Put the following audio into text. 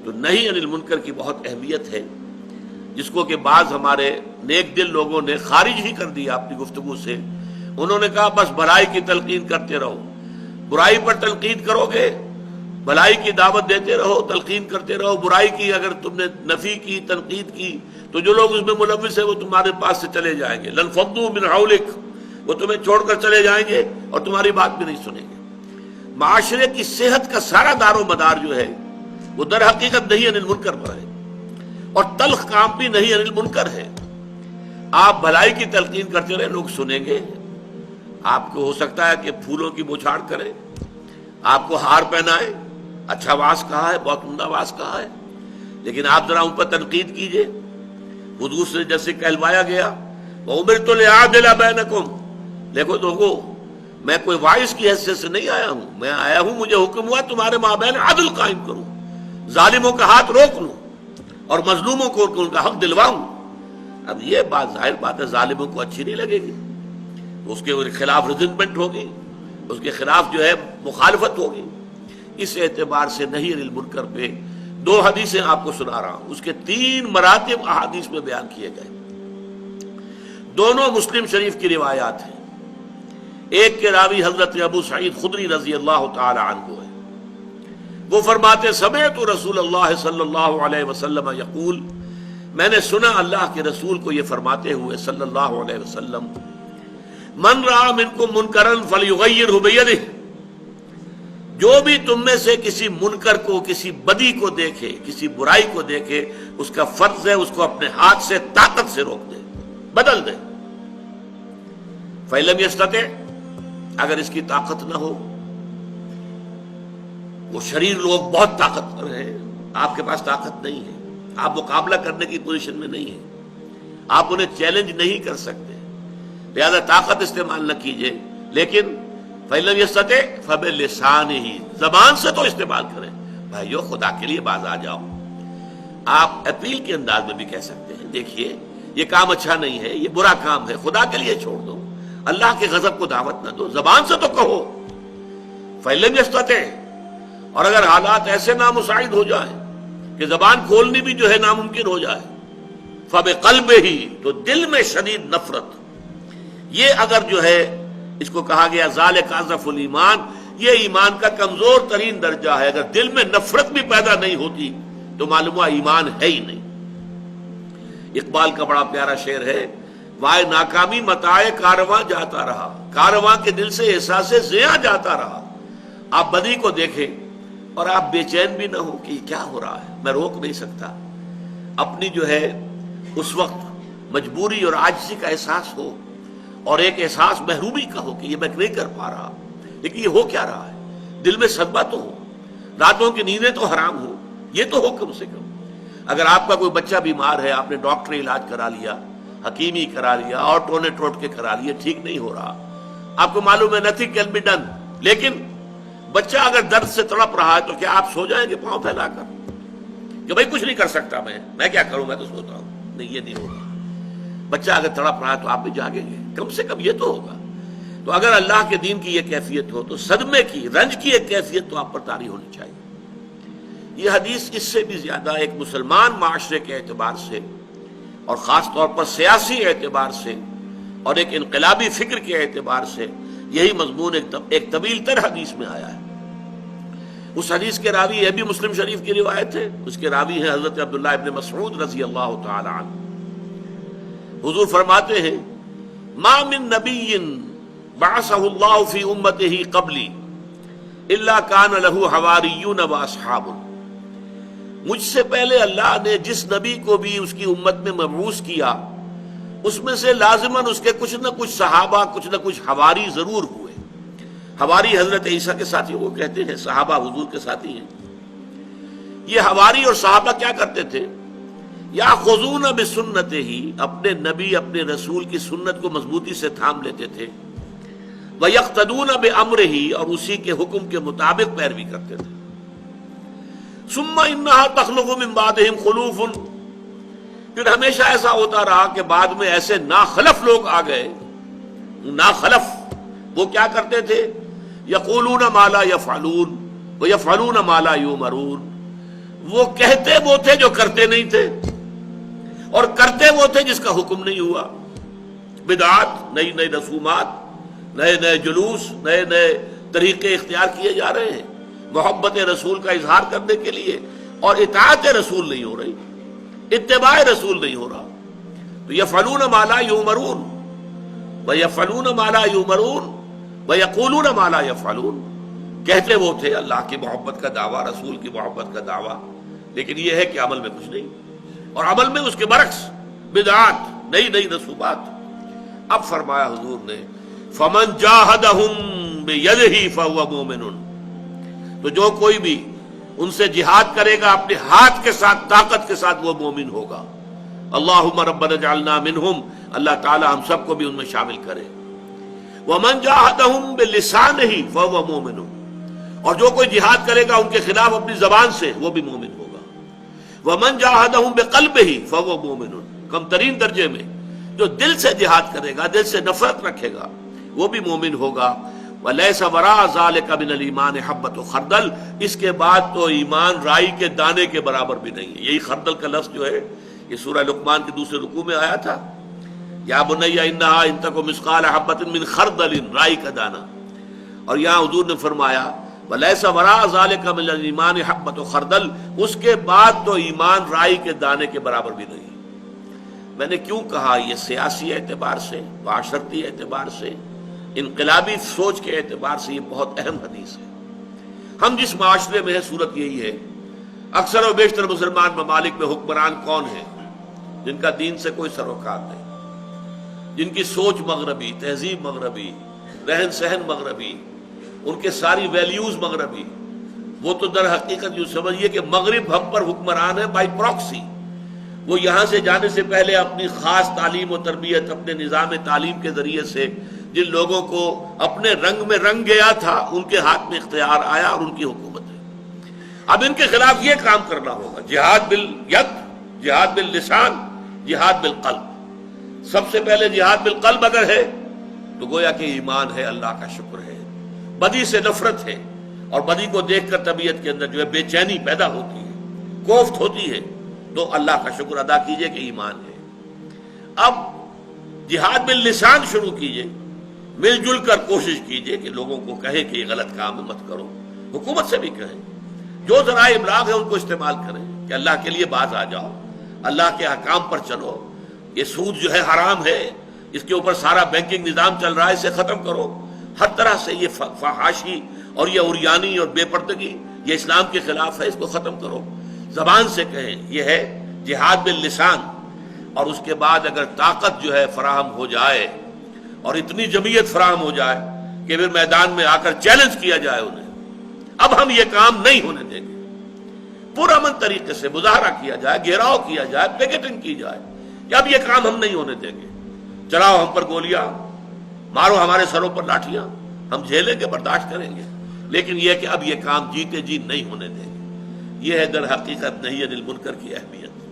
تو نہی عن المنکر کی بہت اہمیت ہے، جس کو کہ بعض ہمارے نیک دل لوگوں نے خارج ہی کر دیا اپنی گفتگو سے۔ انہوں نے کہا بس بھلائی کی تلقین کرتے رہو، برائی پر تلقین کرو گے، بھلائی کی دعوت دیتے رہو، تلقین کرتے رہو، برائی کی اگر تم نے نفی کی، تنقید کی، تو جو لوگ اس میں ملوث ہیں وہ تمہارے پاس سے چلے جائیں گے۔ لنفضوا من حولک، وہ تمہیں چھوڑ کر چلے جائیں گے اور تمہاری بات بھی نہیں سنیں گے۔ معاشرے کی صحت کا سارا دار و مدار جو ہے وہ در حقیقت نہی عن المنکر پر ہے، اور تلخ کام بھی نہی عن المنکر ہے۔ آپ بھلائی کی تلقین کرتے رہے، لوگ سنیں گے۔ آپ کو ہو سکتا ہے کہ پھولوں کی بوچھاڑ کرے، آپ کو ہار پہنائے، اچھا واز کہا ہے، بہت عمدہ واز کہا ہے، لیکن آپ ذرا ان پر تنقید کیجئے۔ حضور سے جیسے کہلوایا گیا وَأُمِرْتُ لِأَعْدِلَ بَيْنَكُمْ، دیکھو میں کوئی واعظ کی حیثیت سے نہیں آیا ہوں، میں آیا ہوں مجھے حکم ہوا تمہارے مابین عدل قائم کروں، ظالموں کا ہاتھ روک لوں اور مظلوموں کو ان کا حق دلواؤں۔ اب یہ بات ظاہر بات ہے ظالموں کو اچھی نہیں لگے گی، تو اس کے خلاف ریزنمنٹ ہوگی، اس کے خلاف جو ہے مخالفت ہوگی۔ اس اعتبار سے نہی عن المنکر پہ دو حدیثیں آپ کو سنا رہا ہوں، اس کے 3 مراتب احادیث میں بیان کیے گئے، دونوں مسلم شریف کی روایات ہیں۔ ایک کے راوی حضرت ابو سعید خدری رضی اللہ تعالی عنہ ہے، وہ فرماتے سمعت رسول اللہ صلی اللہ علیہ وسلم یقول، میں نے سنا اللہ کے رسول کو یہ فرماتے ہوئے صلی اللہ علیہ وسلم، من رأى منکم منکرا فلیغیرہ بیدہ، جو بھی تم میں سے کسی منکر کو، کسی بدی کو دیکھے، کسی برائی کو دیکھے، اس کا فرض ہے اس کو اپنے ہاتھ سے طاقت سے روک دے، بدل دے۔ فَإِن لَمْ يَسْتَطِعْ، اگر اس کی طاقت نہ ہو، وہ شریر لوگ بہت طاقتور ہیں، آپ کے پاس طاقت نہیں ہے، آپ مقابلہ کرنے کی پوزیشن میں نہیں ہیں، آپ انہیں چیلنج نہیں کر سکتے، لہذا طاقت استعمال نہ کیجئے، لیکن فَإِن لَمْ يَسْتَطِعْ فَبِلِسَانِهِ، زبان سے تو استعمال کریں، بھائیو خدا کے لیے باز آ جاؤ۔ آپ اپیل کے انداز میں بھی کہہ سکتے ہیں دیکھیے یہ کام اچھا نہیں ہے، یہ برا کام ہے، خدا کے لیے چھوڑ دو، اللہ کے غضب کو دعوت نہ دو، زبان سے تو کہو۔ فَإِن لَمْ يَسْتَطِعْ، اور اگر حالات ایسے نامساعد ہو جائیں کہ زبان کھولنی بھی جو ہے ناممکن ہو جائے، فَبِقَلْبِهِ، تو دل میں شدید نفرت، یہ اگر جو ہے اس کو کہا گیا ذالک اضعف الایمان، یہ ایمان کا کمزور ترین درجہ ہے۔ اگر دل میں نفرت بھی پیدا نہیں ہوتی تو معلوم ہوا ایمان ہے ہی نہیں۔ اقبال کا بڑا پیارا شعر ہے، وائے ناکامی متاع کارواں جاتا رہا، کارواں کے دل سے احساس زیاں جاتا رہا۔ آپ بدی کو دیکھیں اور آپ بے چین بھی نہ ہو کہ یہ کیا ہو رہا ہے، میں روک نہیں سکتا، اپنی جو ہے اس وقت مجبوری اور عاجزی کا احساس ہو، اور ایک احساس محرومی کا ہو کہ یہ میں نہیں کر پا رہا، لیکن یہ ہو کیا رہا ہے، دل میں صدمہ تو ہو، راتوں کی نیندیں تو حرام ہو، یہ تو ہو کم سے کم۔ اگر آپ کا کوئی بچہ بیمار ہے، آپ نے ڈاکٹری علاج کرا لیا، حکیمی کرا لیا، اور ٹونے ٹوٹ کے کرا لیا، ٹھیک نہیں ہو رہا، آپ کو معلوم ہے nothing can be done، لیکن بچہ اگر درد سے تڑپ رہا ہے تو کیا آپ سو جائیں گے پاؤں پھیلا کر کہ بھائی کچھ نہیں کر سکتا، میں کیا کروں، میں تو سوتا ہوں؟ نہیں، یہ نہیں ہوگا۔ بچہ اگر تڑپ رہا ہے تو آپ بھی جاگیں گے، کم سے کم یہ تو ہوگا۔ تو اگر اللہ کے دین کی یہ کیفیت ہو تو صدمے کی، رنج کی ایک کیفیت تو آپ پر طاری ہونی چاہیے۔ یہ حدیث اس سے بھی زیادہ ایک مسلمان معاشرے کے اعتبار سے، اور خاص طور پر سیاسی اعتبار سے، اور ایک انقلابی فکر کے اعتبار سے، یہی مضمون ایک طویل تر حدیث میں آیا ہے۔ اس حدیث کے راوی، یہ بھی مسلم شریف کی روایت ہے، اس کے راوی ہیں حضرت عبداللہ ابن مسعود رضی اللہ تعالی عنہ۔ حضور فرماتے ہیں ما من نبی بعثہ اللہ فی امتہ قبلی الا کان لہ حواریون واصحاب، مجھ سے پہلے اللہ نے جس نبی کو بھی اس کی امت میں مبعوث کیا، اس میں سے لازماً اس کے کچھ نہ کچھ صحابہ، کچھ نہ کچھ حواری ضرور ہوئے۔ حواری حضرت عیسیٰ کے ساتھی وہ کہتے ہیں، صحابہ حضور کے ساتھی ہیں۔ یہ حواری اور صحابہ کیا کرتے تھے؟ یاخذون بسنتہ، اپنے نبی، اپنے رسول کی سنت کو مضبوطی سے تھام لیتے تھے، ویقتدون بامرہ، اور اسی کے حکم کے مطابق پیروی کرتے تھے۔ ثم انہا تخلق من بعدہم خلوف، پھر ہمیشہ ایسا ہوتا رہا کہ بعد میں ایسے ناخلف لوگ آ گئے۔ ناخلف وہ کیا کرتے تھے؟ یقولون ما لا یفعلون ویفعلون ما لا یؤمرون، وہ کہتے وہ تھے جو کرتے نہیں تھے، اور کرتے وہ تھے جس کا حکم نہیں ہوا۔ بدعات، نئی نئی رسومات، نئے نئے جلوس، نئے نئے طریقے اختیار کیے جا رہے ہیں محبت رسول کا اظہار کرنے کے لیے، اور اطاعت رسول نہیں ہو رہی، اتباع رسول نہیں ہو رہا۔ تو یفعلون ما لا یؤمرون ویفعلون ما لا یؤمرون ویقولون ما لا یفعلون۔ کہتے وہ تھے اللہ کی محبت کا دعویٰ، رسول کی محبت کا دعویٰ، لیکن یہ ہے کہ عمل میں کچھ نہیں، اور عمل میں اس کے برعکس بدعات، نئی نئی رسومات۔ اب فرمایا حضور نے فمن جاہدہم بیدہ فہو مومن، تو جو کوئی بھی ان سے جہاد کرے گا اپنے ہاتھ کے ساتھ، طاقت کے ساتھ، وہ مومن ہوگا۔ اللہم ربنا اجعلنا منہم، اللہ تعالی ہم سب کو بھی ان میں شامل کرے۔ ومن جاہدہم بلسانہ فہو مومن، اور جو کوئی جہاد کرے گا ان کے خلاف اپنی زبان سے، وہ بھی مومن ہوگا۔ ومن جاہدہم بقلبہ فہو مومن، کم ترین درجے میں جو دل سے جہاد کرے گا، دل سے نفرت رکھے گا، وہ بھی مومن ہوگا۔ وَلَيْسَ وَرَاءَ ذَلِكَ مِنَ الْإِيمَانِ حَبَّةُ خردل، اس کے بعد تو ایمان رائی کے دانے کے برابر بھی نہیں ہے۔ یہی خردل کا لفظ جو ہے یہ سورہ لقمان کے دوسرے رکوع میں آیا تھا، یا بنی انہا ان تک مثقال حبۃ من خردل، رائی کا دانہ۔ اور یہاں حضور نے فرمایا وَلَيْسَ وَرَاءَ ذَلِكَ مِنَ الْإِيمَانِ حَبَّةُ خردل، اس کے بعد تو ایمان رائی کے دانے کے برابر بھی نہیں۔ میں نے کیوں کہا یہ سیاسی اعتبار سے، معاشرتی اعتبار سے، انقلابی سوچ کے اعتبار سے یہ بہت اہم حدیث ہے۔ ہم جس معاشرے میں ہیں صورت یہی ہے، اکثر و بیشتر مسلمان ممالک میں حکمران کون ہیں؟ جن کا دین سے کوئی سروکار نہیں، جن کی سوچ مغربی، تہذیب مغربی، رہن سہن مغربی، ان کے ساری ویلیوز مغربی۔ وہ تو در حقیقت یوں سمجھیے کہ مغرب ہم پر حکمران ہے بائی پراکسی۔ وہ یہاں سے جانے سے پہلے اپنی خاص تعلیم و تربیت، اپنے نظام تعلیم کے ذریعے سے جن لوگوں کو اپنے رنگ میں رنگ گیا تھا، ان کے ہاتھ میں اختیار آیا اور ان کی حکومت ہے۔ اب ان کے خلاف یہ کام کرنا ہوگا، جہاد بالید، جہاد باللسان، جہاد بالقلب۔ سب سے پہلے جہاد بالقلب اگر ہے تو گویا کہ ایمان ہے، اللہ کا شکر ہے۔ بدی سے نفرت ہے، اور بدی کو دیکھ کر طبیعت کے اندر جو ہے بے چینی پیدا ہوتی ہے، کوفت ہوتی ہے، تو اللہ کا شکر ادا کیجئے کہ ایمان ہے۔ اب جہاد باللسان شروع کیجئے، مل جل کر کوشش کیجئے کہ لوگوں کو کہیں کہ یہ غلط کام مت کرو، حکومت سے بھی کہیں، جو ذرائع ابلاغ ہے ان کو استعمال کریں کہ اللہ کے لیے باز آ جاؤ، اللہ کے احکام پر چلو، یہ سود جو ہے حرام ہے، اس کے اوپر سارا بینکنگ نظام چل رہا ہے، اسے ختم کرو۔ ہر طرح سے یہ فحاشی اور یہ عریانی اور بے پردگی یہ اسلام کے خلاف ہے، اس کو ختم کرو، زبان سے کہیں۔ یہ ہے جہاد باللسان۔ اور اس کے بعد اگر طاقت جو ہے فراہم ہو جائے اور اتنی جمعیت فراہم ہو جائے کہ پھر میدان میں آ کر چیلنج کیا جائے انہیں، اب ہم یہ کام نہیں ہونے دیں گے، پرامن طریقے سے مظاہرہ کیا جائے، گھیراؤ کیا جائے، پیکیٹنگ کی جائے کہ اب یہ کام ہم نہیں ہونے دیں گے، چلاؤ ہم پر گولیاں، مارو ہمارے سروں پر لاٹھیاں، ہم جھیلیں گے، برداشت کریں گے، لیکن یہ کہ اب یہ کام جیتے جی نہیں ہونے دیں گے۔ یہ ہے در حقیقت نہی عن المنکر کی اہمیت۔